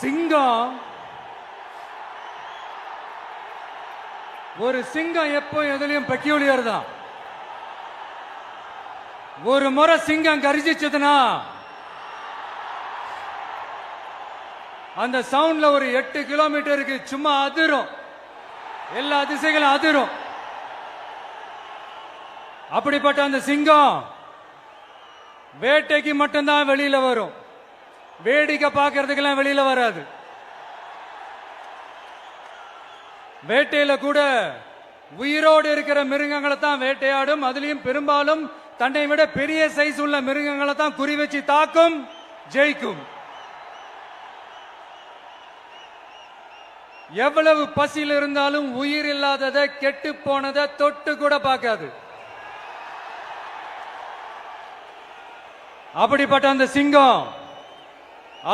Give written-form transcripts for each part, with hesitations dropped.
சிங்கம் ஒரு சிங்கம் எப்போ எதுலயும் பெக்யூலியர் தான். ஒரு முறை சிங்கம் கரிச்சிச்சதுன்னா அந்த சவுண்ட்ல ஒரு 8 கிலோமீட்டருக்கு சும்மா அதிரும், எல்லா திசைகளும் அதிரும். அப்படிப்பட்ட அந்த சிங்கம் வேட்டைக்கு மட்டும்தான் வெளியில வரும், வேடிக்கை பார்க்கறதுக்கெல்லாம் வெளியில வராது. வேட்டையில கூட உயிரோடு இருக்கிற மிருகங்களை தான் வேட்டையாடும். அதுலயும் பெரும்பாலும் தன்னை விட பெரிய சைஸ் உள்ள மிருகங்களை தான் குறி வச்சு தாக்கும், ஜெயிக்கும். எவ்வளவு பசியில் இருந்தாலும் உயிர் இல்லாததை, கெட்டு போனதை தொட்டு கூட பார்க்காது. அப்படிப்பட்ட அந்த சிங்கம்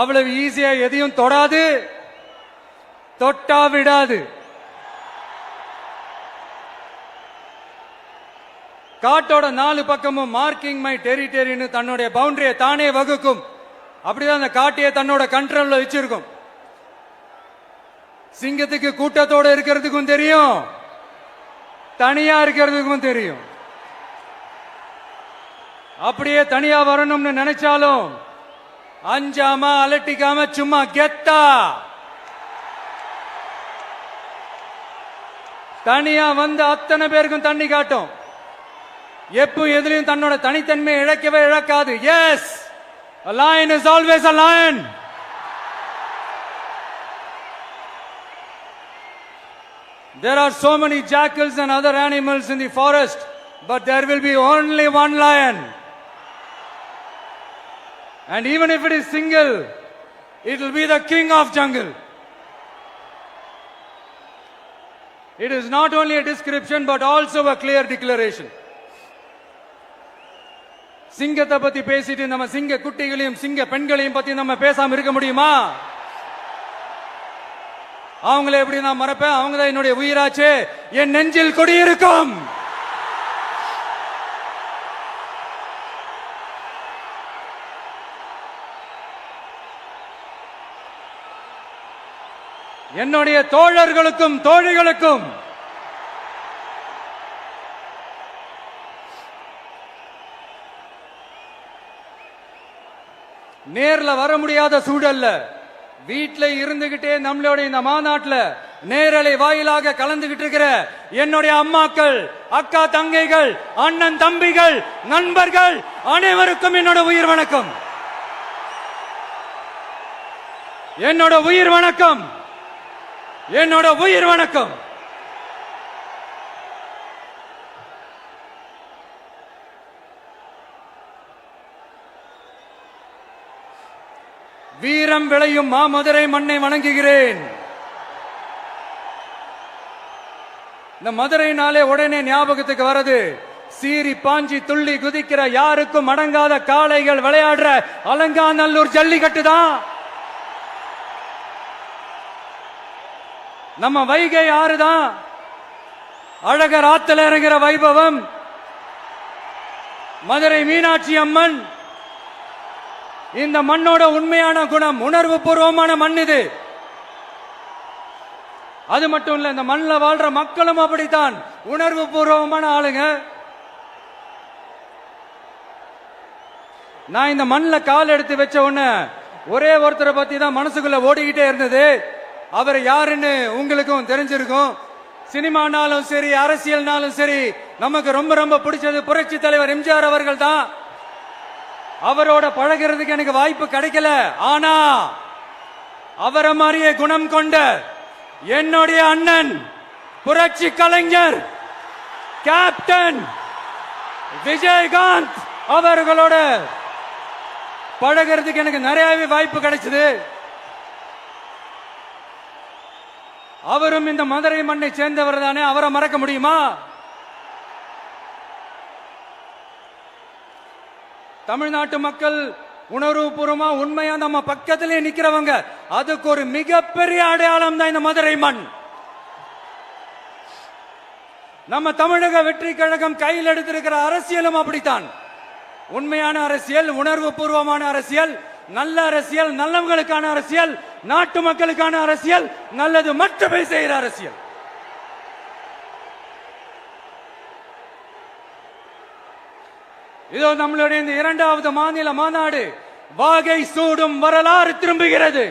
அவ்வளவு ஈஸியா எதையும் தொடாது, தொட்டா விடாது. காட்டோட 4 பக்கமும் மார்க்கிங் மை டெரிட்டரின்னு தன்னுடைய பவுண்டரியை தானே வகுக்கும். அப்படிதான் அந்த காட்டையே தன்னோட கண்ட்ரோல்ல வச்சிருக்கும். சிங்கத்துக்கு கூட்டத்தோட இருக்கிறதுக்கும் தெரியும், தனியா இருக்கிறதுக்கும் தெரியும். அப்படியே தனியா வரணும்னு நினைச்சாலும் அஞ்சாம அலட்டிக்காம சும்மா கெத்தா தனியா வந்து அத்தனை பேருக்கும் தண்ணி காட்டும். எப்போ எதிலையும் தன்னோட தனித்தன்மையை இழக்கவே இழக்காது. Yes, a lion is always a lion. There are so many jackals and other animals in the forest, but there will be only one lion. And even if it is single, it will be the king of jungle. It is not only a description but also a clear declaration. சிங்கத்தை பத்தி பேசிட்டு நம்ம சிங்க குட்டிகளையும் சிங்க பெண்களையும் பத்தி நம்ம பேசாம இருக்க முடியுமா? அவங்களை எப்படி நான் மறப்பேன்? அவங்க தான் என்னுடைய உயிராச்சே, என் நெஞ்சில் குடியிருக்கும். என்னுடைய தோழர்களுக்கும் தோழிகளுக்கும் நேர்ல வர முடியாத சூழல்ல வீட்டில இருந்துகிட்டே நம்மளோட இந்த மாநாட்டில் நேரலை வாயிலாக கலந்துகிட்டு இருக்கிற என்னுடைய அம்மாக்கள், அக்கா தங்கைகள், அண்ணன் தம்பிகள், நண்பர்கள் அனைவருக்கும் என்னோட உயிர் வணக்கம். என்னோட உயிர் வணக்கம், என்னோட உயிர் வணக்கம். வீரம் விளையும் மாமதுரை மண்ணை வணங்குகிறேன். இந்த மதுரைனாலே உடனே ஞாபகத்துக்கு வரது சீறி பாஞ்சி துள்ளி குதிக்கிற யாருக்கும் அடங்காத காளைகள் விளையாடுற அலங்காநல்லூர் ஜல்லிக்கட்டு தான். நம்ம வைகை ஆறுதான் அழகர் ஆத்துல இறங்குற வைபவம். மதுரை மீனாட்சி அம்மன் இந்த மண்ணோட உண்மையான குணம், உணர்வு பூர்வமான மண் இது. அது மட்டும் இல்ல, இந்த மண்ணில் வாழ்ற மக்களும் அப்படித்தான் உணர்வு பூர்வமான ஆளுங்க. நான் இந்த மண்ணில் கால் எடுத்து வச்ச உடனே ஒரே ஒருத்தரை பத்தி தான் மனசுக்குள்ள ஓடிக்கிட்டே இருந்தது. அவர் யாருன்னு உங்களுக்கும் தெரிஞ்சிருக்கும். சினிமானாலும் சரி, அரசியல்னாலும் சரி, நமக்கு ரொம்ப ரொம்ப பிடிச்சது புரட்சி தலைவர் எம்ஜிஆர் அவர்கள் தான். அவரோட பழகிறதுக்கு எனக்கு வாய்ப்பு கிடைக்கல. ஆனா அவரை மாதிரியே குணம் கொண்ட என்னுடைய அண்ணன் புரட்சி கலைஞர் கேப்டன் விஜயகாந்த் அவர்களோட பழகிறதுக்கு எனக்கு நிறையவே வாய்ப்பு கிடைச்சது. அவரும் இந்த மதுரை மண்ணை சேர்ந்தவர் தானே, அவரை மறக்க முடியுமா? தமிழ்நாட்டு மக்கள் உணர்வுபூர்வமா உண்மையா நம்ம பக்கத்திலே நிக்கிறவங்க, அதுக்கு ஒரு மிகப்பெரிய அடையாளம் தான் இந்த மதுரை மண். நம்ம தமிழக வெற்றி கழகம் கையில் எடுத்திருக்கிற அரசியலும் அப்படித்தான். உண்மையான அரசியல், உணர்வு பூர்வமான அரசியல், நல்ல அரசியல், நல்லவங்களுக்கான அரசியல், நாட்டு மக்களுக்கான அரசியல், நல்லது மட்டுமே செய்கிற அரசியல். இதோ நம்மளுடைய இந்த இரண்டாவது மாநில மாநாடு வாகை சூடும் வரலாறு திரும்புகிறது.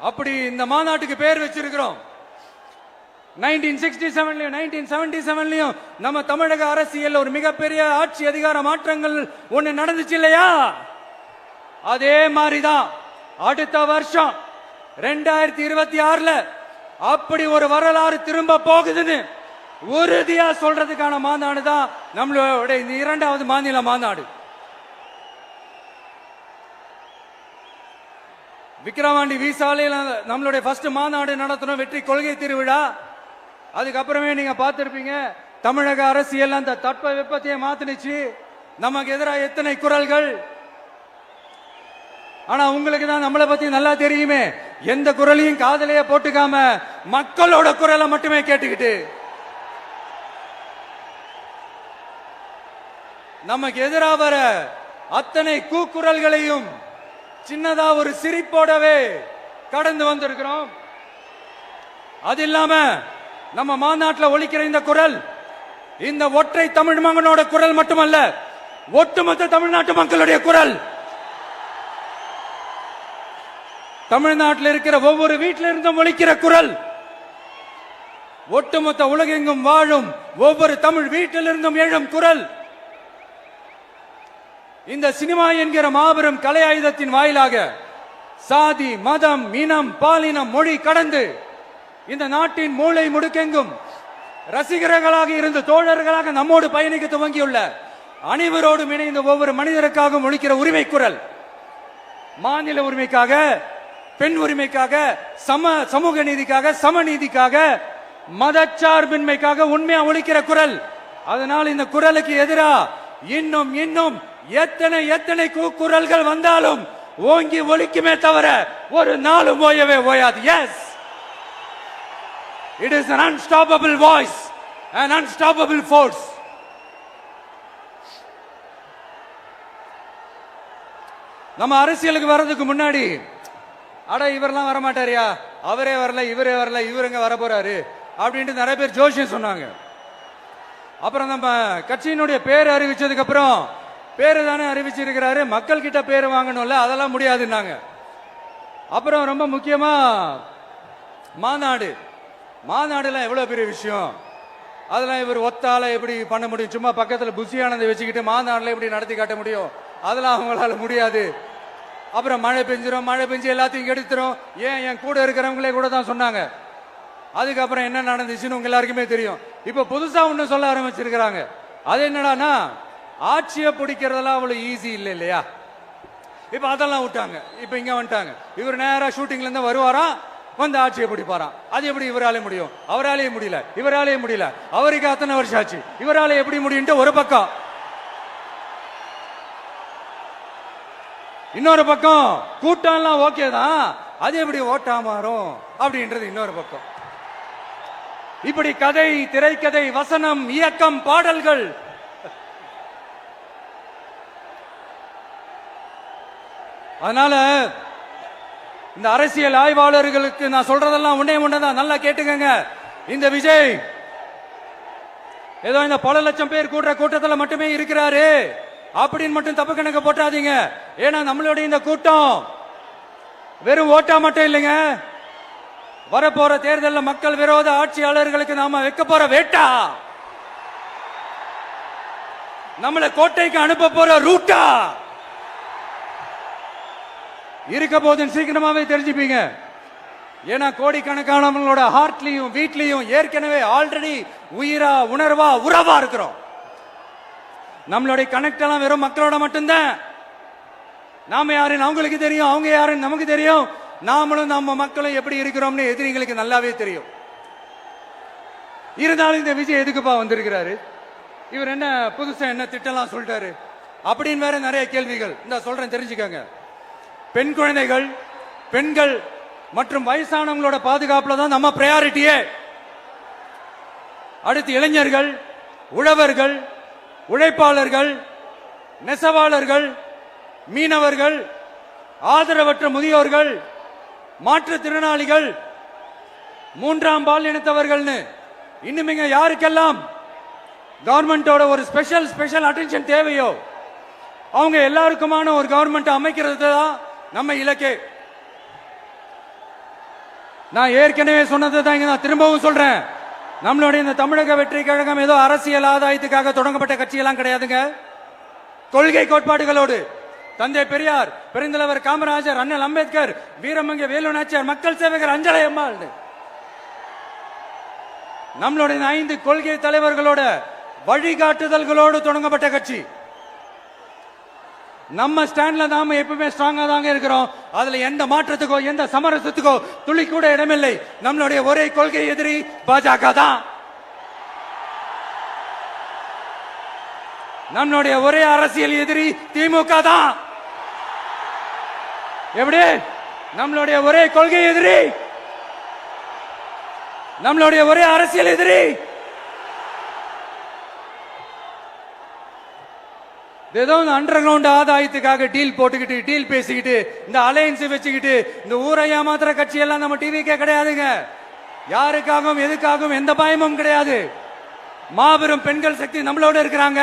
அப்படி இந்த மாநாட்டுக்கு பேர் வச்சிருக்கிறோம். 1967லயும் 1977லயும் நம்ம தமிழக அரசியல் ஒரு மிகப்பெரிய ஆட்சி அதிகார மாற்றங்கள் ஒண்ணு நடந்துச்சு இல்லையா? அதே மாதிரிதான் அடுத்த வருஷம் 2026ல அப்படி ஒரு வரலாறு திரும்ப போகுதுன்னு உறுதியா சொல்றதுக்கான மாநாடு தான் நம்மளோட இந்த இரண்டாவது மாநில மாநாடு. விக்கிரவாண்டி விசாலையில் நம்மளுடைய ஃபர்ஸ்ட் மாநாடு நடத்தணும், வெற்றி கொள்கை திருவிழா. அதுக்கப்புறமே நீங்க பார்த்திருப்பீங்க தமிழக அரசியல் அந்த தட்ப வெப்பத்தையே மாத்தினுச்சு. நமக்கு எதிராக எத்தனை குரல்கள். ஆனா உங்களுக்கு தான் நம்மளை பத்தி நல்லா தெரியுமே, எந்த குரலையும் காதலையே போட்டுக்காம மக்களோட குரலை மட்டுமே கேட்டுக்கிட்டு நமக்கு எதிராக வர அத்தனை கூக்குரல்களையும் சின்னதா ஒரு சிரிப்போடவே கடந்து வந்திருக்கிறோம். அது இல்லாம நம்ம மாநாட்டில் ஒலிக்கிற இந்த குரல் இந்த ஒற்றை தமிழ் மகனோட குரல் மட்டுமல்ல, ஒட்டுமொத்த தமிழ்நாட்டு மக்களுடைய குரல். தமிழ்நாட்டில் இருக்கிற ஒவ்வொரு வீட்டில இருந்தும் ஒலிக்கிற குரல், ஒட்டுமொத்த உலகெங்கும் வாழும் ஒவ்வொரு தமிழ் வீட்டிலிருந்தும் எழும் குரல். இந்த சினிமா என்கிற மாபெரும் கலை ஆயுதத்தின் வாயிலாக சாதி, மதம், இனம், பாலினம், மொழி கடந்து இந்த நாட்டின் மூளை முடுக்கெங்கும் ரசிகர்களாக இருந்து தோழர்களாக நம்மோடு பயணிக்க துவங்கியுள்ள அனைவரோடும் இணைந்த ஒவ்வொரு மனிதருக்காகவும் ஒலிக்கிற உரிமை குரல். மாநில உரிமைக்காக, பெண் உரிமைக்காக, சமூக நீதிக்காக, சமநீதிக்காக, மதச்சார்பின்மைக்காக உண்மையா ஒலிக்கிற குரல். அதனால் இந்த குரலுக்கு எதிராக இன்னும் இன்னும் எத்தனை எத்தனை குரல்கள் வந்தாலும் ஓங்கி ஒலிக்குமே தவிர ஒரு நாளும் ஓயவே ஓயாது. Yes, it is an unstoppable voice, an unstoppable force. நம்ம அரசியலுக்கு வர்றதுக்கு முன்னாடி அட இவரெல்லாம் வரமாட்டாரியா, அவரே வரல, இவரே வரல, இவருங்க வர போறாரு அப்படின்ட்டு நிறைய பேர் ஜோசியம் சொன்னாங்க. அப்புறம் நம்ம கட்சியினுடைய பேர் அறிவிச்சதுக்கு அப்புறம் பேரு தானே அறிவிச்சிருக்கிறாரு, மக்கள் கிட்ட பேர் வாங்கணும்ல, அதெல்லாம் முடியாதுன்னாங்க. அப்புறம் ரொம்ப முக்கியமா மாநாடுலாம் எவ்வளவு பெரிய விஷயம், அதெல்லாம் இவர் ஒத்தால எப்படி பண்ண முடியும், சும்மா பக்கத்துல புஷியானதை வச்சுக்கிட்டு மாநாடுல எப்படி நடத்தி காட்ட முடியும், அதெல்லாம் அவங்களால முடியாது. அப்புறம் மழை பெஞ்சு எல்லாத்தையும் கெடுத்துரும். ஏன் என் கூட இருக்கிறவங்களே கூட தான் சொன்னாங்க. அதுக்கப்புறம் என்ன நடந்துச்சுன்னு உங்க எல்லாருக்குமே தெரியும். இப்ப புதுசா ஒண்ணு சொல்ல ஆரம்பிச்சிருக்கிறாங்க. அது என்னடானா, ஆட்சியை பிடிக்கிறதெல்லாம் அவ்வளவு ஈஸி இல்லை இல்லையா. இப்ப அதெல்லாம் விட்டாங்க, இப்ப இங்க வந்துட்டாங்க. இவர் நேரா ஷூட்டிங்ல இருந்து வருவாராம், வந்து ஆட்சியை பிடிப்பாராம். அது எப்படி இவராலே முடியும், அவராலேயே முடியல, இவராலேயே முடியல, அவருக்கு அத்தனை வருஷம் ஆச்சு, இவராலே எப்படி முடியும் ஒரு பக்கம். இன்னொரு பக்கம் கூட்டம் எல்லாம் ஓகே தான், அது எப்படி ஓட்டா மாறும் அப்படின்றது இன்னொரு பக்கம். இப்படி கதை, திரைக்கதை, வசனம், இயக்கம், பாடல்கள், அதனால இந்த அரசியல் ஆய்வாளர்களுக்கு நான் சொல்றதெல்லாம் ஒன்னேதான், நல்லா கேட்டுக்கங்க. இந்த விஜய் ஏதோ இந்த பல லட்சம் பேர் கூடுற கூட்டத்தில் மட்டுமே இருக்கிறாரு அப்படின்னு மட்டும் தப்பு கணக்கு போட்டாதீங்க. ஏன்னா நம்மளுடைய இந்த கூட்டம் வெறும் ஓட்டா மட்டும் இல்லைங்க, வரப்போற தேர்தலில் மக்கள் விரோத ஆட்சியாளர்களுக்கு நாம வைக்க போற வேட்டா, நம்மளை கோட்டைக்கு அனுப்ப போற ரூட்டா இருக்க போதுன்னு சீக்கிரமாவே தெரிஞ்சுப்பீங்க. ஏன்னா கோடிக்கணக்கானவங்களோட ஹார்ட்லயும் வீட்லயும் ஏற்கனவே ஆல்ரெடி உயிரா, உணர்வா, உறவா இருக்கிறோம். நம்மளுடைய கனெக்ட் எல்லாம் வெறும் மக்களோட மட்டும்தான். நாம யாருன்னு அவங்களுக்கு தெரியும், அவங்க யாருன்னு நமக்கு தெரியும். நாமளும் நம்ம மக்களும் எப்படி இருக்கிறோம்னு எதிரிங்களுக்கு நல்லாவே தெரியும். இருந்தாலும் இந்த விஜய் எதுக்குப்பா வந்திருக்கிறாரு, இவர் என்ன புதுசா என்ன திட்டம்லாம் சொல்லிட்டாரு அப்படின்னு வேற நிறைய கேள்விகள். இந்த சொல்றேன் தெரிஞ்சுக்கங்க. பெண் குழந்தைகள், பெண்கள் மற்றும் வயசானவங்களோட பாதுகாப்புல தான் நம்ம பிரையாரிட்டியே. அடுத்து இளைஞர்கள், உழவர்கள், உழைப்பாளர்கள், நெசவாளர்கள், மீனவர்கள், ஆதரவற்ற முதியோர்கள், மாற்றுத்திறனாளிகள், மூன்றாம் பால் இனத்தவர்கள்னு இன்னும் இங்க யாருக்கெல்லாம் கவர்மெண்டோட ஒரு ஸ்பெஷல் அட்டென்ஷன் தேவையோ அவங்க எல்லாருக்குமான ஒரு கவர்மெண்ட் அமைக்கிறது தான் நம்ம இலக்கே. நான் ஏற்கனவே சொன்னதை தான் நான் திரும்பவும் சொல்றேன். நம்மளுடைய இந்த தமிழக வெற்றி கழகம் ஏதோ அரசியல் ஆதாயத்துக்காக தொடங்கப்பட்ட கட்சியெல்லாம் கிடையாதுங்க. கொள்கை கோட்பாடுகளோடு தந்தை பெரியார், பெருந்தலைவர் காமராஜர், அண்ணல் அம்பேத்கர், வீரமங்க வேலு நாச்சியார், மக்கள் சேவகர் அஞ்சலை அம்மாள், நம்மளுடைய 5 கொள்கை தலைவர்களோட வழிகாட்டுதல்களோடு தொடங்கப்பட்ட கட்சி. நம்ம ஸ்டாண்ட்ல நாம எப்பவுமே ஸ்ட்ராங்கா தாங்க இருக்கிறோம். அதுல எந்த மாற்றத்துக்கோ எந்த சமரசத்துக்கோ துளி கூட இடமில்லை. நம்மளுடைய ஒரே கொள்கை எதிரி பாஜக தான். நம்மளுடைய ஒரே அரசியல் எதிரி திமுக தான். எப்படி? நம்மளுடைய ஒரே கொள்கை எதிரி, நம்மளுடைய ஒரே அரசியல் எதிரி ஏதோ அண்டர் கிரவுண்ட் ஆதாயத்துக்காக டீல் போட்டுக்கிட்டு டீல் பேசிக்கிட்டு இந்த அலையன்ஸ் வச்சுக்கிட்டு இந்த ஊரை ஏமாத்துற கட்சி எல்லாம் நம்ம டிவிக்கே கிடையாதுங்க. யாருக்காகவும் எதுக்காகவும் எந்த பயமும் கிடையாது. மாபெரும் பெண்கள் சக்தி நம்மளோட இருக்கிறாங்க,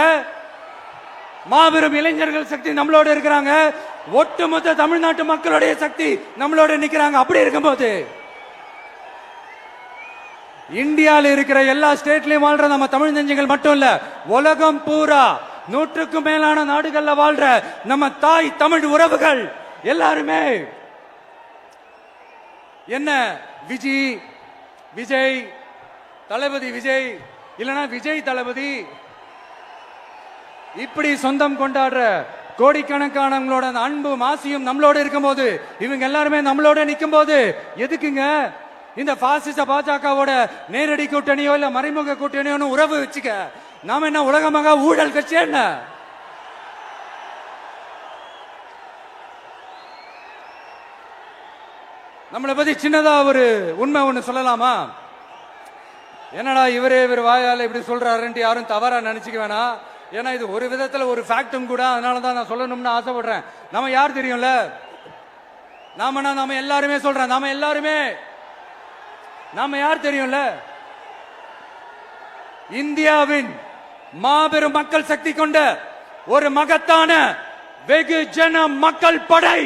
மாபெரும் இளைஞர்கள் சக்தி நம்மளோட இருக்கிறாங்க, ஒட்டுமொத்த தமிழ்நாட்டு மக்களுடைய சக்தி நம்மளோட நிக்கிறாங்க. அப்படி இருக்கும்போது இந்தியாவில் இருக்கிற எல்லா ஸ்டேட்லயும் வாழ்ற நம்ம தமிழ் நெஞ்சங்கள் மட்டும் இல்ல, உலகம் பூரா 100க்கும் மேலான நாடுகள்ல வாழ்ற நம்ம தாய் தமிழ் உறவுகள் எல்லாருமே என்ன விஜய் தளபதி விஜய் இல்லனா விஜய் தளபதி இப்படி சொந்தம் கொண்டாடுற கோடிக்கணக்கானவங்களோட அன்பு மாசியும் நம்மளோட இருக்கும்போது, இவங்க எல்லாருமே நம்மளோட நிற்கும் போது எதுக்குங்க இந்த பாசிச பாஜகவோட நேரடி கூட்டணியோ இல்ல மறைமுக கூட்டணியோ உறவு வச்சுக்க? நாம என்ன உலகமாக ஊழல் கட்சி என்ன? நம்மளை பத்தி சின்னதா ஒரு உண்மை ஒண்ணு சொல்லலாமா? என்னடா இவர் வாயால இப்படி சொல்றாருன்ட்டு யாரும் தவறா நினைச்சுக்க வேணாம். ஏன்னா இது ஒரு விதத்துல ஒரு ஃபேக்டும் கூட. அதனாலதான் நான் சொல்லணும்னு ஆசைப்படுறேன். நம்ம யார் தெரியும்ல? நாம எல்லாருமே சொல்றேன். நாம யார் தெரியும்ல? இந்தியாவின் மாபெரும் மக்கள் சக்தி கொண்ட ஒரு மகத்தான வெகுஜன மக்கள் படை.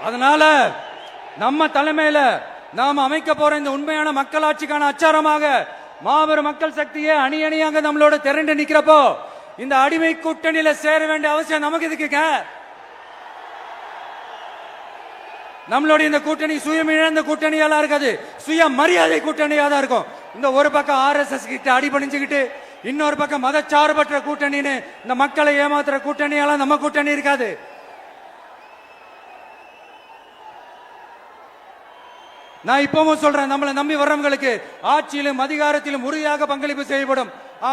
அதனால நம்ம தலைமையில நாம் அமைக்க போற இந்த உண்மையான மக்களாட்சிக்கான அச்சாரமாக மாபெரும் மக்கள் சக்தியே அணி அணியாக நம்மளோட திரண்டு நிக்கிறப்போ இந்த அடிமை கூட்டணியில சேர வேண்டிய அவசியம் நமக்கு எதுக்குங்க? நம்மளுடைய இந்த கூட்டணி சுயமிழந்த கூட்டணியெல்லாம் இருக்காது, சுய மரியாதை கூட்டணியா தான் இருக்கும். இந்த ஒரு பக்கம் RSS கிட்ட அடிபணிஞ்சுக்கிட்டு, இன்னொரு பக்கம் மதச்சார்பற்ற கூட்டணின்னு இந்த மக்களை ஏமாத்துற கூட்டணியெல்லாம் நம்ம கூட்டணி இருக்காது. நான் இப்பவும் சொல்றேன், நம்மளை நம்பி வர்றவங்களுக்கு ஆட்சியிலும் அதிகாரத்திலும் உறுதியாக பங்களிப்பு செய்யப்படும்.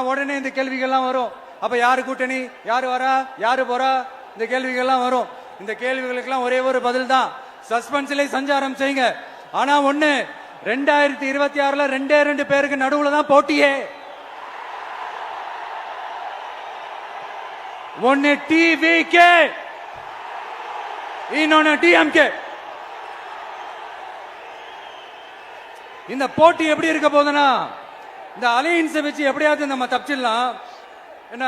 உடனே இந்த கேள்விகள்லாம் வரும். அப்ப யாரு கூட்டணி, யாரு வரா, யாரு போறா, இந்த கேள்விகள்லாம் வரும். இந்த கேள்விகளுக்கெல்லாம் ஒரே ஒரு பதில் தான், சஸ்பென்ஸ்ல சஞ்சாரம் செய்யுங்க. ஆனா ஒண்ணு, 2026ல 2 பேருக்கு நடுவுல தான் போட்டியே. ஒன்னு TVK, இன்னொன்னு DMK. இந்த போட்டி எப்படி இருக்க போதுன்னா, இந்த அலையன்ஸ் வச்சு எப்படியாவது நம்ம தப்பிச்சிடலாம். என்ன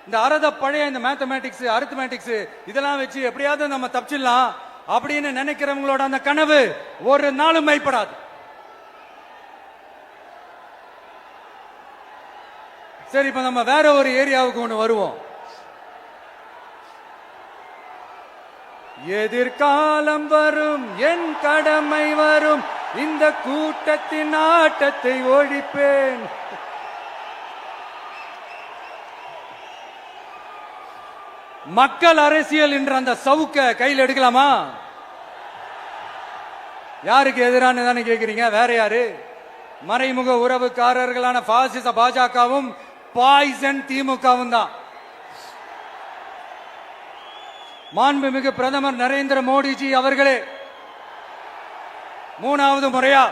இந்த பழைய இந்த மேத்தமேட்டிக்ஸ், அரித்மேட்டிக்ஸ் இதெல்லாம் வச்சு எப்படியாவது நம்ம தப்பிச்சிடலாம் அப்படின்னு நினைக்கிறவங்களோட அந்த கனவு ஒரு நாளும் மைப்படாது. சரி, இப்ப நம்ம வேற ஒரு ஏரியாவுக்கு ஒண்ணு வருவோம். எதிர்காலம் வரும், என் கடமை வரும், இந்த கூட்டத்தின் ஆட்டத்தை ஒழிப்பேன். மக்கள் அரசியல் என்ற அந்த சவுக்க கையில் எடுக்கலாமா? யாருக்கு எதிரான தானே கேக்குறீங்க? வேற யாரு? மறைமுக உறவுக்காரர்களான பாசிச பாஜகவும் பாய்சன் திமுகவும் தான். மாண்புமிகு பிரதமர் நரேந்திர மோடிஜி அவர்களே, 3வது முறையா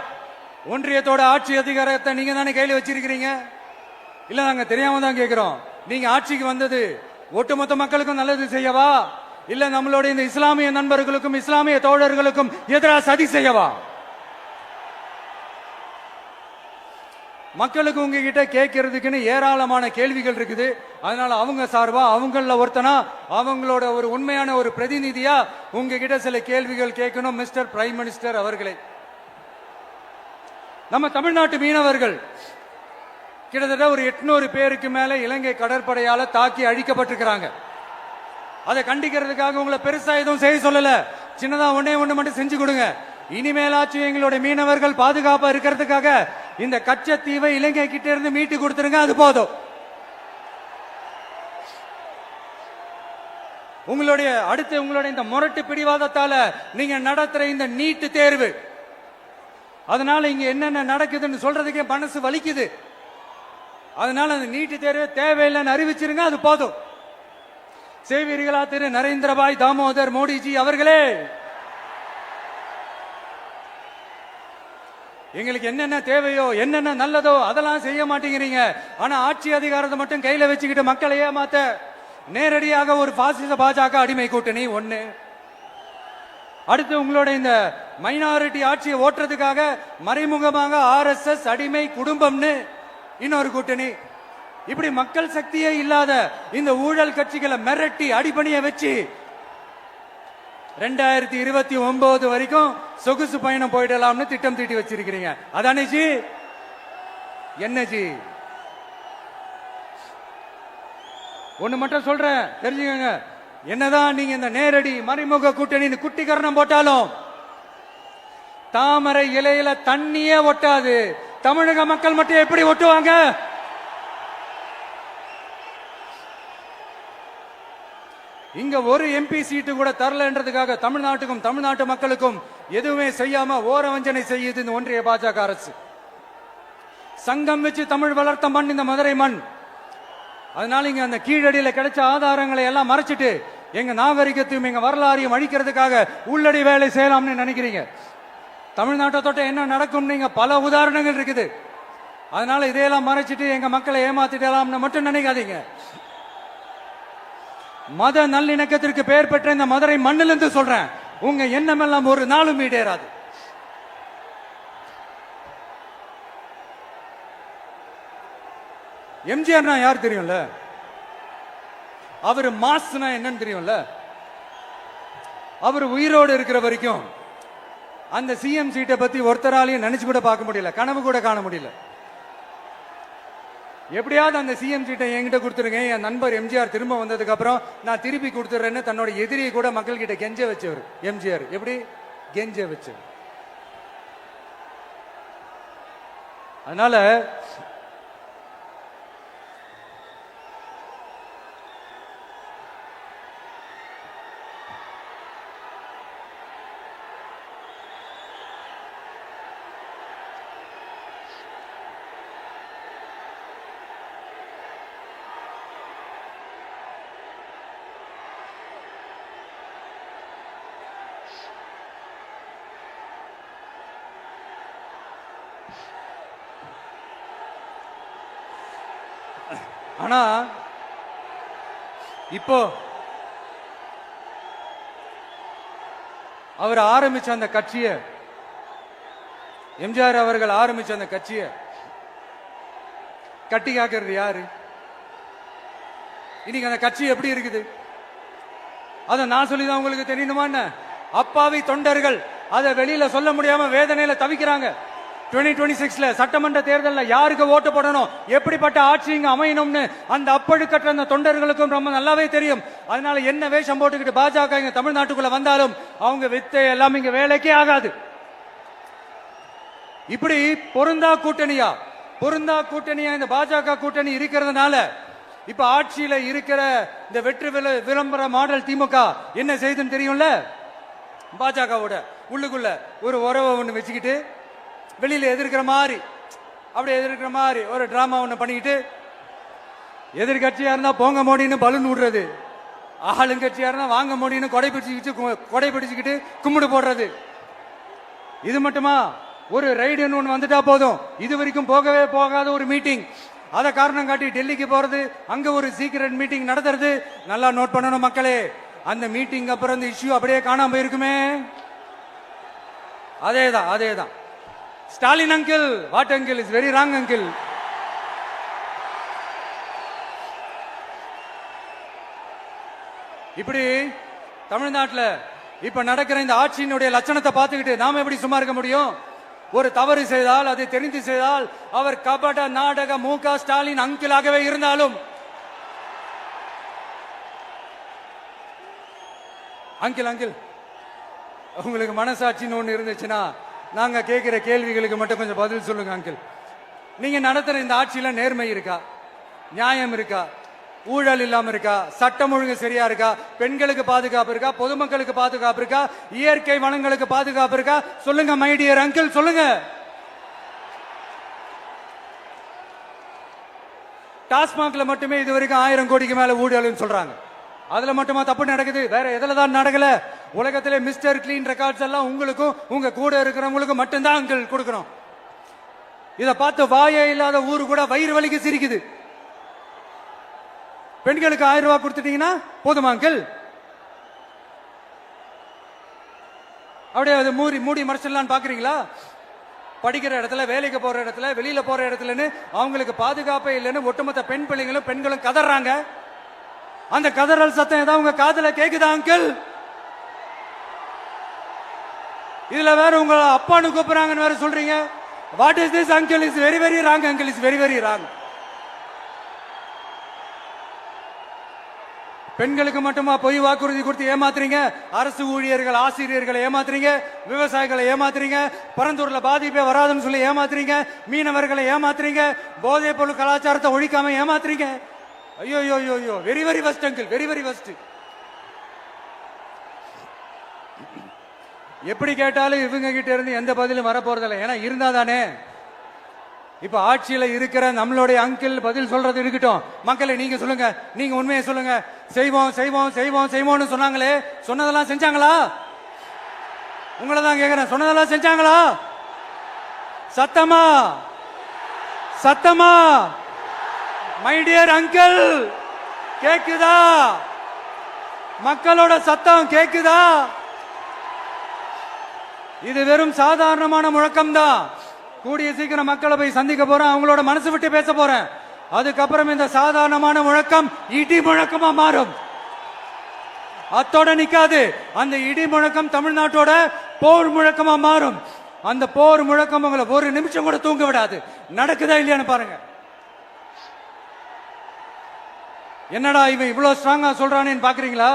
ஒன்றியத்தோட ஆட்சி அதிகாரத்தை நீங்க தானே கையில் வச்சிருக்கிறீங்க. இல்ல நாங்க தெரியாம தான் கேட்கிறோம். நீங்க ஆட்சிக்கு வந்தது ஒட்டுமொத்த மக்களுக்கும் நல்லது செய்யவா, இல்ல நம்மளுடைய இந்த இஸ்லாமிய நண்பர்களுக்கும் இஸ்லாமிய தோழர்களுக்கும் எதிராக சதி செய்யவா? மக்களுக்கு உங்ககிட்ட கேட்கறதுக்குன்னு ஏராளமான கேள்விகள் இருக்குது. அதனால அவங்க சார்பா அவங்கள ஒருத்தனா அவங்களோட ஒரு உண்மையான ஒரு பிரதிநிதியா உங்ககிட்ட சில கேள்விகள் கேட்கணும். மிஸ்டர் பிரைம் மினிஸ்டர் அவர்களே, நம்ம தமிழ்நாட்டு மீனவர்கள் கிட்டத்தட்ட ஒரு 800 பேருக்கு மேல இலங்கை கடற்படையால தாக்கி அழிக்கப்பட்டிருக்கிறாங்க. அதை கண்டிக்கிறதுக்காக உங்களை பெருசா எதுவும் செய்ய சொல்லல, சின்னதா ஒண்ணு மட்டும் செஞ்சு கொடுங்க. இனிமேலாச்சும் எங்களுடைய மீனவர்கள் பாதுகாப்பா இருக்கிறதுக்காக இந்த கச்சத்தீவை இலங்கை கிட்ட இருந்து மீட்டு கொடுத்துருங்க, அது போதும். உங்களுடைய இந்த முரட்டு பிடிவாதத்தால நீங்க நடத்துற இந்த நீட்டு தேர்வு, அதனால இங்க என்னென்ன நடக்குதுன்னு சொல்றதுக்கே மனசு வலிக்குது. அதனால அந்த நீட்டு தேர்வு தேவையில்லைன்னு அறிவிச்சிருங்க, அது போதும். செய்வீர்களா திரு நரேந்திரபாய் தாமோதர் மோடிஜி அவர்களே? எங்களுக்கு என்னென்ன தேவையோ என்னென்ன நல்லதோ அதெல்லாம் செய்ய மாட்டேங்கிறீங்க. ஆனா ஆட்சி அதிகாரத்தை மட்டும் கையில வச்சுக்கிட்டு மக்களை ஏமாத்த நேரடியாக ஒரு பாசிச பாஜக அடிமை கூட்டணி ஒண்ணு. அடுத்து உங்களோட இந்த மைனாரிட்டி ஆட்சியை ஓட்டுறதுக்காக மறைமுகமாக RSS அடிமை குடும்பம்னு இன்னொரு கூட்டணி. இப்படி மக்கள் சக்தியே இல்லாத இந்த ஊழல் கட்சிகளை மிரட்டி அடிபணிய வச்சு 2029 வரைக்கும் சொகுசு பயணம் போயிடலாம்னு திட்டம் தீட்டி வச்சிருக்கிறீங்க. அதானே ஜி? என்ன ஜி? ஒண்ணு மட்டும் சொல்றேன், தெரிஞ்சுக்கங்க. என்னதான் நீங்க இந்த நேரடி மறைமுக கூட்டணி குட்டிகரணம் போட்டாலும் தாமரை இலையில தண்ணியே ஒட்டாது. தமிழக மக்கள் மட்டும் எப்படி ஒட்டுவாங்க? இங்க ஒரு MP சீட்டு கூட தரலன்றதுக்காக தமிழ்நாட்டுக்கும் தமிழ்நாட்டு மக்களுக்கும் எதுவுமே செய்யாம ஓரவஞ்சனை செய்யுது இந்த ஒன்றிய பாஜக அரசு. சங்கம் வச்சு தமிழ் வளர்த்த மண் இந்த மதுரை மண். அதனால இங்க அந்த கீழடியில கிடைச்ச ஆதாரங்களை எல்லாம் மறைச்சிட்டு எங்க நாகரிகத்தையும் எங்க வரலாறையும் அழிக்கிறதுக்காக உள்ளடி வேலை செய்யலாம்னு நினைக்கிறீங்க. தமிழ்நாட்டை தொட்ட என்ன நடக்கும் நீங்க பல உதாரணங்கள் இருக்குது. அதனால இதையெல்லாம் மறைச்சிட்டு எங்க மக்களை ஏமாத்திடலாம்னு மட்டும் நினைக்காதீங்க. மத நல்லிணக்கத்திற்கு பெயர் பெற்ற இந்த மதுரை மண்ணிலிருந்து சொல்றேன், உங்க எண்ணம் எல்லாம் ஒரு நாளும் ஈடேறாது. எம்ஜிஆர்னா யார் தெரியும்ல? அவரு மாஸ்னா என்னன்னு தெரியும்ல? அவர் உயிரோடு இருக்கிற வரைக்கும் அந்த CM சீட்டை பத்தி ஒருத்தராலையும் நினைச்சு கூட பார்க்க முடியல, கனவு கூட காண முடியல. எப்படியாவது அந்த CM சீட்டை என்கிட்ட கொடுத்துருங்க, என் நண்பர் எம்ஜிஆர் திரும்ப வந்ததுக்கு அப்புறம் நான் திருப்பி கொடுத்துறேன்னு தன்னோட எதிரியை கூட மக்கள் கிட்ட கெஞ்ச வச்சவர் எம்ஜிஆர். எப்படி கெஞ்ச வச்சவர்? அதனால ஆனா இப்போ அவர் ஆரம்பிச்ச அந்த கட்சியை, எம்ஜிஆர் அவர்கள் ஆரம்பிச்ச அந்த கட்சியை கட்டி காக்கிறது யாரு? இன்னைக்கு அந்த கட்சி எப்படி இருக்குது? அத நான் சொல்லிதான் உங்களுக்கு தெரியணுமா? அப்பாவி தொண்டர்கள் அதை வெளியில சொல்ல முடியாம வேதனையில தவிக்கிறாங்க. 2026 சட்டமன்ற தேர்தலில் யாருக்கு ஓட்டு போடணும், எப்படிப்பட்ட ஆட்சி இங்க அமையணும்னு அந்த அப்பழுக்கற்ற அந்த தொண்டர்களுக்கும் ரொம்ப நல்லாவே தெரியும். அதனால என்ன வேஷம் போட்டுக்கிட்டு பாஜக இங்க தமிழ்நாட்டுக்குள்ள வந்தாலும் அவங்க வித்தை எல்லாம் இங்க வேலைக்கே ஆகாது. இப்படி பொருந்தா கூட்டணியா இந்த பாஜக கூட்டணி இருக்கிறதுனால இப்ப ஆட்சியில இருக்கிற இந்த வெற்றி விளம்பர மாடல் திமுக என்ன செய்யுதுன்னு தெரியும்ல? பாஜகவோட உள்ளுக்குள்ள ஒரு உறவை ஒண்ணு வச்சுக்கிட்டு வெளியில எதிர்க்கிற மாதிரி ஒரு டிராமா ஒண்ணு பண்ணிக்கிட்டு எதிர்கட்சியா இருந்தா போங்க மோடின்னு பலூன் விடுறது, ஆளுங்கட்சியா இருந்தா வாங்க முடியும்னு கொடை பிடிச்சுக்கிட்டு கும்பிடு போடுறது. இது மட்டுமா? ஒரு ரைடுன்னு ஒன்று வந்துட்டா போதும், இது வரைக்கும் போகவே போகாத ஒரு மீட்டிங், அதை காரணம் காட்டி டெல்லிக்கு போறது, அங்க ஒரு சீக்கிரட் மீட்டிங் நடத்துறது. நல்லா நோட் பண்ணணும் மக்களே, அந்த மீட்டிங் அப்புறம் இந்த இஷ்யூ அப்படியே காணாம போயிருக்குமே. அதேதான் Stalin uncle, what uncle is very wrong uncle. இப்படி தமிழ்நாட்டில் இப்ப நடக்கிற இந்த ஆட்சியினுடைய லட்சணத்தை பார்த்துக்கிட்டு நாம எப்படி சும்மா இருக்க முடியும்? ஒரு தவறு செய்தால், அதை தெரிந்து செய்தால், அவர் கபட நாடக மு.க. ஸ்டாலின் அங்கிளாகவே இருந்தாலும், அங்கிள் உங்களுக்கு மனசாட்சின்னு ஒண்ணு இருந்துச்சுன்னா நாங்க கேட்கிற கேள்விகளுக்கு மட்டும் கொஞ்சம் பதில் சொல்லுங்க அங்கிள். நீங்க நடத்துற இந்த ஆட்சியில நேர்மை இருக்கா? நியாயம் இருக்கா? ஊழல் இல்லாம இருக்கா? சட்டம் ஒழுங்கு சரியா இருக்கா? பெண்களுக்கு பாதுகாப்பு இருக்கா? பொதுமக்களுக்கு பாதுகாப்பு இருக்கா? இயற்கை வளங்களுக்கு பாதுகாப்பு இருக்கா? சொல்லுங்க மை டியர் அங்கிள், சொல்லுங்க. டாஸ்மாக்ல மட்டுமே இது வரைக்கும் 1000 கோடிக்கு மேல ஊழல் சொல்றாங்க. அதுல மட்டுமா தப்பு நடக்குது? வேற எதுல தான் நடக்கல? உலகத்திலே மிஸ்டர் கிளீன் ரெக்கார்ட்ஸ் எல்லாம் உங்களுக்கும் உங்க கூட இருக்கிறவங்களுக்கும் மட்டும்தான் அங்கிள் கொடுக்கணும். இத பார்த்து வாயே இல்லாத ஊரு கூட வயிறு வலிக்கு சிரிக்குது. பெண்களுக்கு 1000 ரூபாய் கொடுத்துட்டீங்கன்னா போதுமா அங்கிள்? அப்படியே அதை மூடி மறைச்சிடலான்னு பாக்குறீங்களா? படிக்கிற இடத்துல, வேலைக்கு போற இடத்துல, வெளியில போற இடத்துலன்னு அவங்களுக்கு பாதுகாப்பே இல்லைன்னு ஒட்டுமொத்த பெண்களும் கதறாங்க. அந்த கதறல் சத்தம் ஏதாவது உங்க காதுல கேக்குதா அங்கிள்? இதுல வேற உங்க அப்பான்னு கூப்பிடுறாங்கன்னு வேற சொல்றீங்க. What is this uncle? Is very very wrong uncle, is very very wrong. பெண்களுக்கு மட்டுமா பொய் வாக்குறுதி கொடுத்து ஏமாத்துறீங்க? அரசு ஊழியர்கள், ஆசிரியர்களை ஏமாத்துறீங்க, விவசாயிகளை ஏமாத்துறீங்க, பரந்தூர்ல பாதிப்பே வராதுன்னு சொல்லி ஏமாத்துறீங்க, மீனவர்களை ஏமாத்துறீங்க, போதைப் பொருள் கலாச்சாரத்தை ஒழிக்காம ஏமாத்துறீங்க. ஐயோ very very வஸ்ட் uncle, very very வஸ்ட். எப்படி கேட்டாலும் இவங்க கிட்ட இருந்து எந்த பதிலும் வரப்போறதில்லை. ஏன்னா இருந்தா தானே. இப்ப ஆட்சியில இருக்கிற நம்மளுடைய அங்கிள் பதில் சொல்றது இருக்கட்டும். மக்களை நீங்க சொல்லுங்க, நீங்க உண்மையை சொல்லுங்க. செய்வோம்னு சொன்னாங்களே, சொன்னதெல்லாம் செஞ்சாங்களா? உங்களை தான் கேக்குறேன், சொன்னதெல்லாம் செஞ்சாங்களா? சத்தமா மை டியர் அங்கிள், கேக்குதா? மக்களோட சத்தம் கேக்குதா? இது வெறும் சாதாரணமான முழக்கம் தான். கூடிய சீக்கிரம் மக்களை போய் சந்திக்க போறேன், அவங்களோட மனசு விட்டு பேச போறேன். அதுக்கப்புறம் இந்த சாதாரணமான முழக்கம் இடி முழக்கமா மாறும். அத்தோட நிக்காது. அந்த இடி முழக்கம் தமிழ்நாட்டோட போர் முழக்கமா மாறும். அந்த போர் முழக்கம் உங்களை ஒரு நிமிஷம் கூட தூங்க விடாது. நடக்குதா இல்லையான்னு பாருங்க. என்னடா இவன் இவ்வளவு ஸ்ட்ராங்கா சொல்றானேன்னு பாக்குறீங்களா?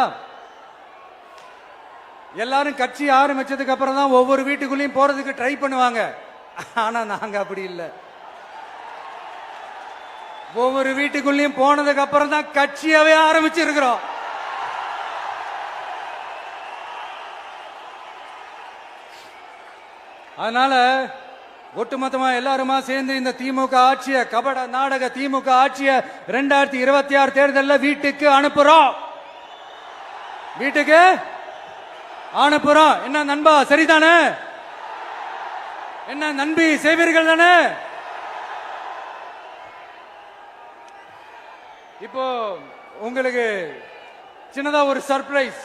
எல்லாரும் கட்சி ஆரம்பிச்சதுக்கு அப்புறம் தான் ஒவ்வொரு வீட்டுக்குள்ளேயும் போறதுக்கு ட்ரை பண்ணுவாங்க. ஆனா நாங்க அப்படி இல்லை. ஒவ்வொரு வீட்டுக்குள்ளேயும் போனதுக்கு அப்புறம் தான் கட்சியாவே ஆரம்பிச்சிருக்கிறோம். அதனால ஒட்டுமொத்தமா எல்லாருமா சேர்ந்து இந்த திமுக ஆட்சிய, கபட நாடக திமுக ஆட்சிய 2026 தேர்தலில் வீட்டுக்கு அனுப்புறோம். வீட்டுக்கு அனுப்புறோம். என்ன நண்பா, சரிதானே? என்ன நண்பி, செய்வீர்கள் தானே? இப்போ உங்களுக்கு சின்னதா ஒரு சர்ப்ரைஸ்.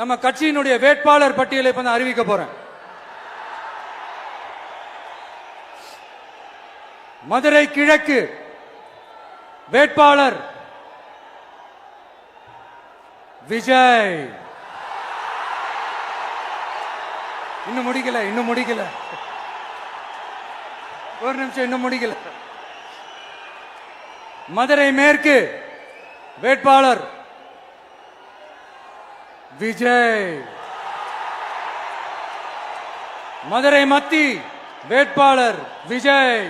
நம்ம கட்சியினுடைய வேட்பாளர் பட்டியலை இப்ப நான் அறிவிக்க போறேன். மதுரை கிழக்கு வேட்பாளர் விஜய். இன்னும் முடிக்கல. ஒரு நிமிஷம், இன்னும் முடிக்கல. மதுரை மேற்கு வேட்பாளர் விஜய். மதுரை மத்தி வேட்பாளர் விஜய்.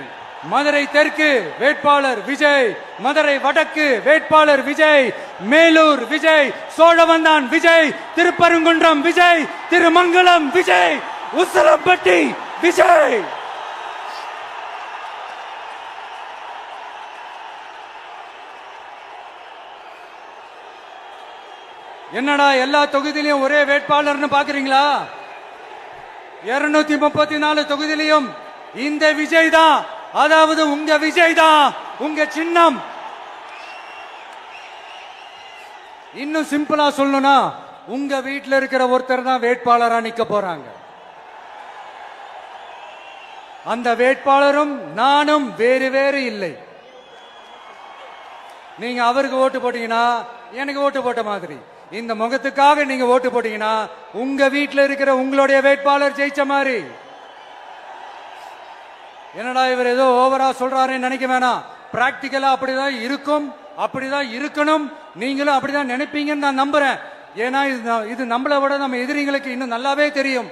மதுரை தெற்கு வேட்பாளர் விஜய். மதுரை வடக்கு வேட்பாளர் விஜய். மேலூர் விஜய். சோழவந்தான் விஜய். திருப்பரங்குன்றம் விஜய். திருமங்கலம் விஜய். உசிலம்பட்டி விஜய். என்னடா எல்லா தொகுதியிலையும் ஒரே வேட்பாளர்னு பாக்குறீங்களா? 234 தொகுதியிலையும் இந்த விஜய் தான், அதாவது உங்க விஜய் தான் உங்க சின்னம். இன்னும் சிம்பிளா சொல்லணும்னா உங்க வீட்டில் இருக்கிற ஒருத்தர் தான் வேட்பாளரா நிக்க போறாங்க. அந்த வேட்பாளரும் நானும் வேறு வேறு இல்லை. நீங்க அவருக்கு ஓட்டு போட்டீங்கன்னா எனக்கு ஓட்டு போட்ட மாதிரி, இந்த முகத்துக்காக நீங்க ஓட்டு போட்டீங்கன்னா உங்க வீட்டில் இருக்கிற உங்களுடைய வேட்பாளர் ஜெயிச்ச மாதிரி. என்னடா இவர் ஏதோ ஓவரா சொல்றாருன்னு நினைக்க வேணாம். பிராக்டிக்கலா அப்படிதான் இருக்கும், அப்படிதான் இருக்கணும். நீங்களும் அப்படிதான் நினைப்பீங்கன்னு நான் நம்புறேன். ஏன்னா இது நம்மளை விட நம்ம எதிரிங்களுக்கு இன்னும் நல்லாவே தெரியும்.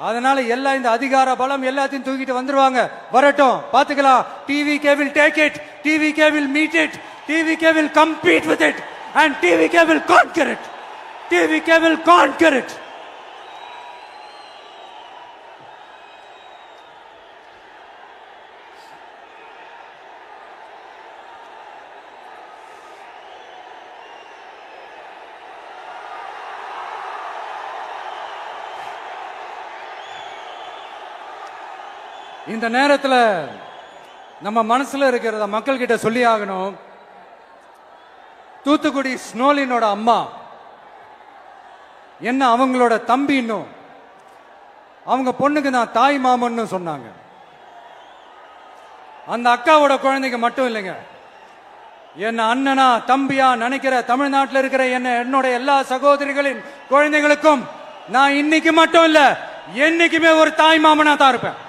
அதனால எல்லாம் இந்த அதிகார பலம் எல்லாத்தையும் தூக்கிட்டு வந்துருவாங்க. வரட்டும், பாத்துக்கலாம். TVK will take it, TVK will meet it, TVK will compete with it and TVK will conquer it, TVK will conquer it. இந்த நேரத்தில் நம்ம மனசுல இருக்கிறத மக்கள் கிட்ட சொல்லி ஆகணும். தூத்துக்குடி ஸ்னோலினோட அம்மா என்ன அவங்களோட தம்பி, இன்னும் அவங்க பொண்ணுக்கு நான் தாய் மாமன்னு சொன்னாங்க. அந்த அக்காவோட குழந்தைங்க மட்டும் இல்லைங்க, என்ன அண்ணனா தம்பியா நினைக்கிற தமிழ்நாட்டில் இருக்கிற என்னோட எல்லா சகோதரிகளின் குழந்தைகளுக்கும் நான் இன்னைக்கு மட்டும் இல்ல, என்னைக்குமே ஒரு தாய் மாமனா தான் இருப்பேன்.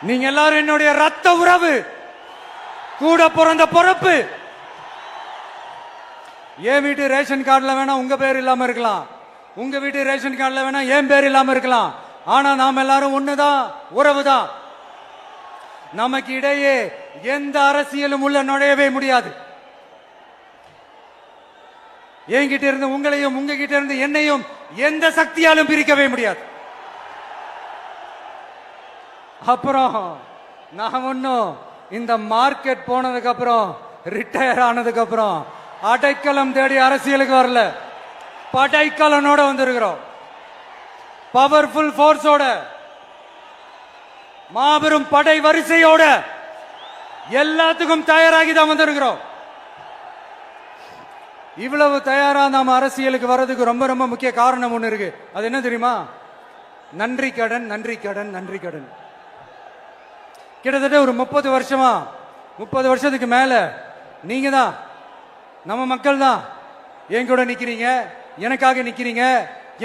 நீங்க எல்லாரும் என்னுடைய ரத்த உறவு, கூட பிறந்த பொறுப்பு. என் வீட்டு ரேஷன் கார்டுல வேணா உங்க பேர் இல்லாம இருக்கலாம், உங்க வீட்டு ரேஷன் கார்டுல வேணா என் பேர் இல்லாம இருக்கலாம். ஆனா நாம் எல்லாரும் ஒண்ணுதான், உறவுதான். நமக்கு இடையே எந்த அரசியலும் உள்ள நுழையவே முடியாது. என்கிட்ட இருந்து உங்களையும் உங்ககிட்ட இருந்து என்னையும் எந்த சக்தியாலும் பிரிக்கவே முடியாது. அப்புறம் நான் ஒன்னும் இந்த மார்க்கெட் போனதுக்கு அப்புறம், ரிட்டையர் ஆனதுக்கு அப்புறம் அடைக்கலம் தேடி அரசியலுக்கு வரல, படைக்கலனோட வந்திருக்கிறோம். பவர்ஃபுல் போர்ஸோட, மாபெரும் படை வரிசையோட, எல்லாத்துக்கும் தயாராகி தான் வந்திருக்கிறோம். இவ்வளவு தயாரா நாம அரசியலுக்கு வர்றதுக்கு ரொம்ப ரொம்ப முக்கிய காரணம் ஒண்ணு இருக்கு. அது என்ன தெரியுமா? நன்றி கடன், நன்றி கடன், நன்றி கடன். கிட்டத்தட்ட ஒரு 30 வருஷமா, 30 வருஷத்துக்கு மேல நீங்க தான், நம்ம மக்கள் தான் என் கூட நிக்கிறீங்க, எனக்காக நிக்கிறீங்க,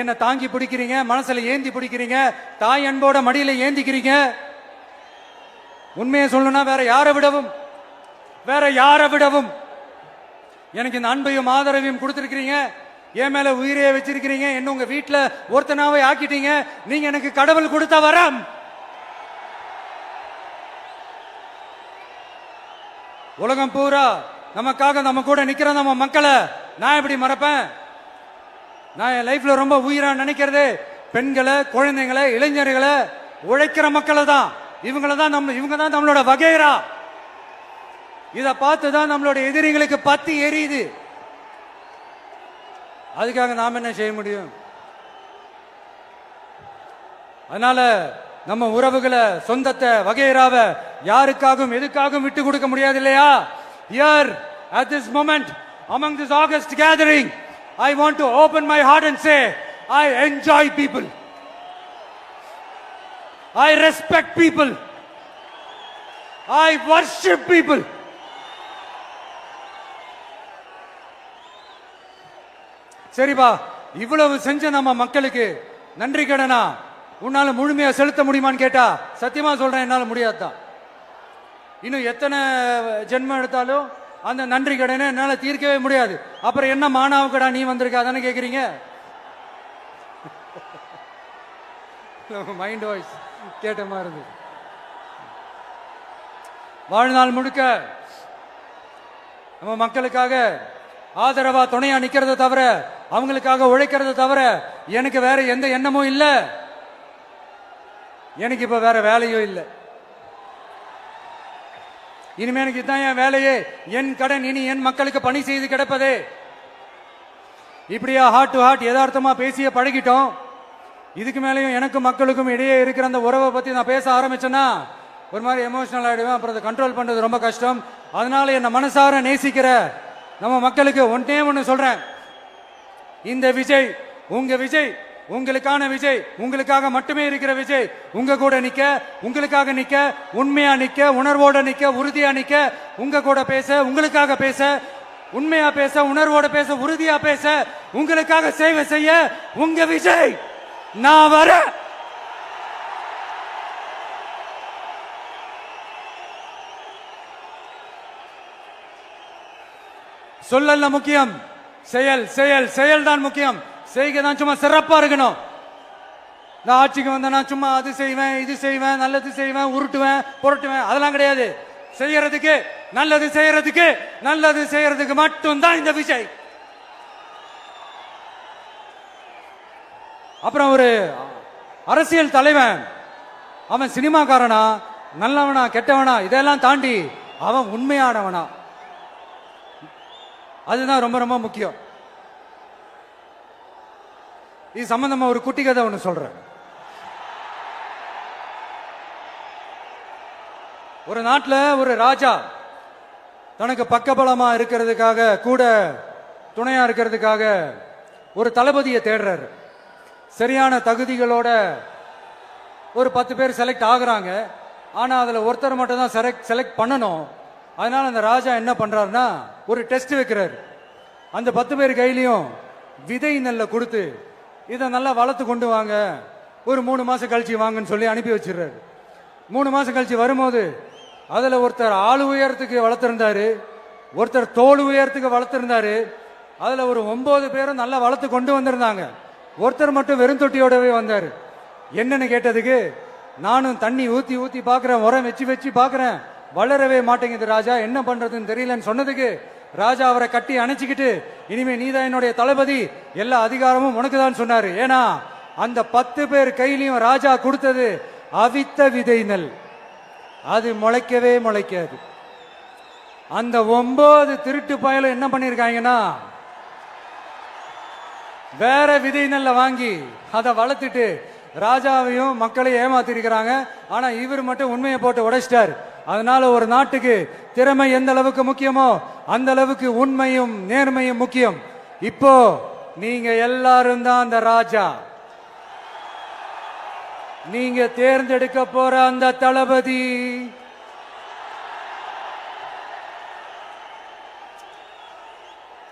என்ன தாங்கி பிடிக்கிறீங்க, மனசுல ஏந்தி பிடிக்கிறீங்க, தாய் அன்போட மடியில ஏந்திக்கிறீங்க. உண்மையை சொல்லணும்னா வேற யாரை விடவும் எனக்கு இந்த அன்பையும் ஆதரவையும் கொடுத்திருக்கிறீங்க. என் மேல உயிரையே வச்சிருக்கிறீங்க. என்ன உங்க வீட்டுல ஒருத்தனாவே ஆக்கிட்டீங்க. நீங்க எனக்கு கடவுள் கொடுத்த வரம். உலகம் பூரா நமக்காக நம்ம கூட நிக்கிற நம்ம மக்களை நான் எப்படி மறப்பேன்? நான் என் லைஃப்ல ரொம்ப உயிரா நினைக்கிறது பெண்களை, குழந்தைகளை, இளைஞர்களை, உழைக்கிற மக்களை தான். இவங்க தான் நம்மளோட வகைரா. இத பார்த்துதான் நம்மளோட எதிரிகளுக்கு பத்தி எரியுது. அதுக்காக நாம என்ன செய்ய முடியும்? அதனால நம்ம உறவுகளை, சொந்தத்தை, வகைராவை யாருக்காகவும் எதுக்காகவும் விட்டு கொடுக்க முடியாது இல்லையா? Here at this moment among this August gathering, I want to open my heart and say I enjoy people, I respect people, I worship people. சரிப்பா, இவ்வளவு செஞ்ச நம்ம மக்களுக்கு நன்றி கடனா உன்னால முழுமையா செலுத்த முடியுமான்னு கேட்டா சத்தியமா சொல்றேன், என்னால முடியாதுதான். இன்னும் எத்தனை ஜென்மம் எடுத்தாலும் அந்த நன்றி கடனை என்னால தீர்க்கவே முடியாது. அப்புறம் என்ன மானாவுக்கடா நீ வந்திருக்க அதானே கேக்குறீங்க? மைண்ட் வாய்ஸ் கேட்ட மாதிரி இருந்து. வாழ்நாள் முழுக்க நம்ம மக்களுக்காக ஆதரவா துணையா நிக்கிறத தவிர, அவங்களுக்காக உழைக்கிறத தவிர எனக்கு வேற எந்த எண்ணமும் இல்லை. எனக்கு இப்ப வேற வேலையும் இல்லை. இனிமே எனக்கு இதுதான் என் வேலையே, என் கடன் இனி என் மக்களுக்கு பணி செய்து கிடப்பதே. இப்படியா ஹார்ட் டு ஹார்ட் யதார்த்தமா பேசிய பழகிட்டோம். இதுக்கு மேலேயும் எனக்கும் மக்களுக்கும் இடையே இருக்கிற அந்த உறவை பத்தி நான் பேச ஆரம்பிச்சேன்னா ஒரு மாதிரி எமோஷனல் ஆயிடுவேன். அப்புறம் அதை கண்ட்ரோல் பண்றது ரொம்ப கஷ்டம். அதனால என்ன மனசார நேசிக்கிற நம்ம மக்களுக்கு ஒன்னே ஒண்ணு சொல்றேன். இந்த விஜய் உங்க விஜய், உங்களுக்கான விஜய், உங்களுக்காக மட்டுமே இருக்கிற விஜய். உங்க கூட நிக்க, உங்களுக்காக நிக்க, உண்மையா நிக்க, உணர்வோட நிக்க, உறுதியா நிக்க, உங்க கூட பேச, உங்களுக்காக பேச, உண்மையா பேச, உணர்வோட பேச, உறுதியா பேச, உங்களுக்காக சேவை செய்ய உங்க விஜய் நான் வர. சொல்லல முக்கியம், செயல் செயல் செயல் தான் முக்கியம். செய்கை தான் சும்மா சிறப்பா இருக்கணும். நான் ஆட்சிக்கு வந்தேன்னா சும்மா அது செய்வேன், இது செய்வேன், நல்லது செய்வேன், உருட்டுவேன், புரட்டுவேன், அதெல்லாம் கிடையாது. செய்யறதுக்கு, நல்லது செய்யறதுக்கு, நல்லது செய்யறதுக்கு மட்டும்தான் இந்த விஜய். அப்புறம் ஒரு அரசியல் தலைவன், அவன் சினிமாக்காரனா, நல்லவனா, கெட்டவனா, இதெல்லாம் தாண்டி அவன் உண்மையானவனா, அதுதான் ரொம்ப ரொம்ப முக்கியம். இது சம்பந்தமா ஒரு குட்டி கதை ஒன்று சொல்றேன். ஒரு நாட்டில் ஒரு ராஜா தனக்கு பக்கபலமா இருக்கிறதுக்காக, கூட துணையா இருக்கிறதுக்காக ஒரு தளபதியை தேடுறாரு. சரியான தகுதிகளோட ஒரு 10 பேர் செலக்ட் ஆகுறாங்க. ஆனா அதுல ஒருத்தர் மட்டும் தான் செலக்ட் பண்ணணும். அதனால அந்த ராஜா என்ன பண்றாருன்னா ஒரு டெஸ்ட் வைக்கிறாரு. அந்த 10 பேர் கையிலையும் விதை நெல்லை கொடுத்து இதை நல்லா வளர்த்து கொண்டு வாங்க, ஒரு 3 மாசம் கழிச்சு வாங்கன்னு சொல்லி அனுப்பி வச்சிடுறாரு. 3 மாசம் கழிச்சு வரும்போது அதுல ஒருத்தர் ஆளு உயரத்துக்கு வளர்த்திருந்தாரு, ஒருத்தர் தோல் உயரத்துக்கு வளர்த்திருந்தாரு. அதுல ஒரு 9 பேரும் நல்லா வளர்த்து கொண்டு வந்திருந்தாங்க. ஒருத்தர் மட்டும் வெறும் தொட்டியோடவே வந்தாரு. என்னன்னு கேட்டதுக்கு, நானும் தண்ணி ஊத்தி ஊத்தி பாக்குறேன், உரம் வச்சு வச்சு பாக்குறேன், வளரவே மாட்டேங்குது ராஜா, என்ன பண்றதுன்னு தெரியலன்னு சொன்னதுக்கு ராஜா அவரை கட்டி அணைச்சிக்கிட்டு, இனிமே நீதான் என்னுடைய தளபதி, எல்லா அதிகாரமும் உனக்கு தான் சொன்னாரு. ஏன்னா அந்த 10 பேர் கையிலையும் ராஜா கொடுத்தது அவித்த விதை நெல், அது முளைக்கவே முளைக்காது. அந்த 9 திருட்டு பயலும் என்ன பண்ணிருக்காங்கன்னா வேற விதை நெல்லை வாங்கி அதை வளர்த்துட்டு ராஜாவையும் மக்களையும் ஏமாத்திருக்கிறாங்க. ஆனா இவர் மட்டும் உண்மையை போட்டு உடைச்சிட்டார். அதனால ஒரு நாட்டுக்கு திறமை எந்த அளவுக்கு முக்கியமோ அந்த அளவுக்கு உண்மையும் நேர்மையும் முக்கியம். இப்போ நீங்க எல்லாரும் தான் அந்த ராஜா. நீங்க தேர்ந்தெடுக்க போற அந்த தளபதி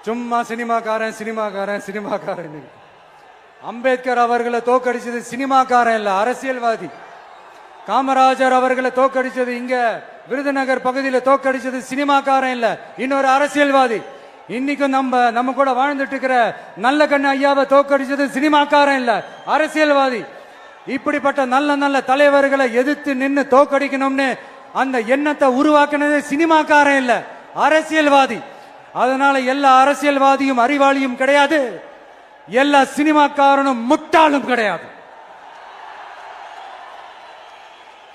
சும்மா சினிமாக்காரன் சினிமாக்காரன் சினிமாக்காரன். அம்பேத்கர் அவர்களை தோக்கடிச்சது சினிமாக்காரன் இல்ல, அரசியல்வாதி. காமராஜர் அவர்களை தோக்கடிச்சது, இங்க விருதுநகர் பகுதியில் தோக்கடிச்சது சினிமாக்காரன் இல்ல, இன்னொரு அரசியல்வாதி. இன்னைக்கும் நம்ம கூட வாழ்ந்துட்டு இருக்கிற நல்ல கண்ணு ஐயாவை தோக்கடிச்சது சினிமாக்காரன் இல்ல, அரசியல்வாதி. இப்படிப்பட்ட நல்ல நல்ல தலைவர்களை எதிர்த்து நின்று தோக்கடிக்கணும்னு அந்த எண்ணத்தை உருவாக்குனது சினிமாக்காரன் இல்ல, அரசியல்வாதி. அதனால எல்லா அரசியல்வாதியும் அறிவாளியும் கிடையாது, எல்லா சினிமாக்காரனும் முட்டாளும் கிடையாது.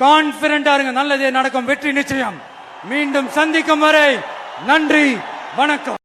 கான்பிடண்டா இருங்க, நல்லதே நடக்கும், வெற்றி நிச்சயம். மீண்டும் சந்திக்கும் வரை நன்றி, வணக்கம்.